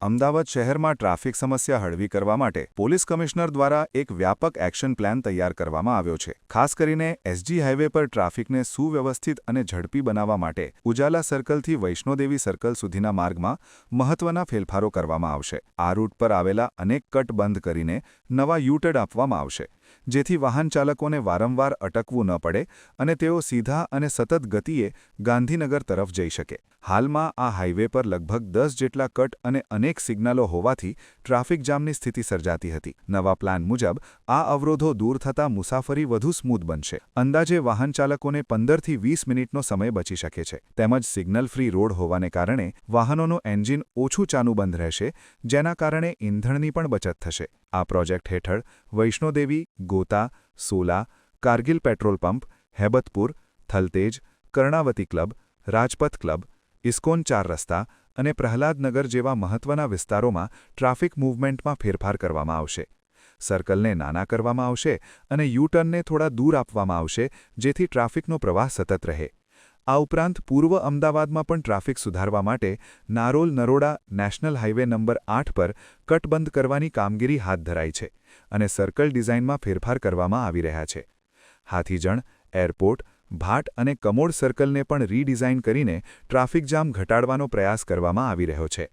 અમદાવાદ શહેરમાં ટ્રાફિક સમસ્યા હળવી કરવા માટે પોલીસ કમિશનર દ્વારા એક વ્યાપક એક્શન પ્લાન તૈયાર કરવામાં આવ્યો છે. ખાસ કરીને એસજી હાઈવે પર ટ્રાફિકને સુવ્યવસ્થિત અને ઝડપી બનાવવા માટે ઉજાલા સર્કલથી વૈષ્ણોદેવી સર્કલ સુધીના માર્ગમાં મહત્વના ફેરફારો કરવામાં આવશે. આ રૂટ પર આવેલા અનેક કટ બંધ કરીને નવા યુ-ટર્ન આપવામાં આવશે, જેથી વાહન ચાલકોને વારંવાર અટકવું ન પડે અને તેઓ સીધા અને સતત ગતિએ ગાંધીનગર તરફ જઈ શકે. હાલમાં આ હાઈવે પર લગભગ 10 જેટલા કટ અને અનેક સિગ્નલો હોવાથી ટ્રાફિક જામની સ્થિતિ સર્જાતી હતી. નવા પ્લાન મુજબ આ અવરોધો દૂર થતાં મુસાફરી વધુ સ્મૂથ બનશે. અંદાજે વાહન ચાલકોને 15થી 20 મિનિટનો સમય બચી શકે છે. તેમજ સિગ્નલ ફ્રી રોડ હોવાને કારણે વાહનોનું એન્જિન ઓછું ચાનું બંધ રહેશે, જેના કારણે ઈંધણની પણ બચત થશે. આ પ્રોજેક્ટ હેઠળ Vaishnodevi, Gota, Sola, Kargil petrol pump, Hebatpur, Thaltej, Karnavati club, Rajpath club, ISKCON 4 રસ્તા અને પ્રહલાદનગર જેવા મહત્વના વિસ્તારોમાં ટ્રાફિક મૂવમેન્ટમાં ફેરફાર કરવામાં આવશે. સર્કલને નાના કરવામાં આવશે અને યુ-ટર્નને થોડા દૂર આપવામાં આવશે, જેથી ટ્રાફિકનો પ્રવાહ સતત રહે. આ ઉપરાંત પૂર્વ અમદાવાદમાં પણ ટ્રાફિક સુધારવા માટે નારોલ-નરોડા નેશનલ હાઈવે નંબર 8 પર કટ બંધ કરવાની કામગીરી હાથ ધરાઈ છે અને સર્કલ ડિઝાઇનમાં ફેરફાર કરવામાં આવી રહ્યા છે. હાથીજણ, એરપોર્ટ, ભાટ અને કમોડ સર્કલને પણ રીડિઝાઇન કરીને ટ્રાફિક જામ ઘટાડવાનો પ્રયાસ કરવામાં આવી રહ્યો છે.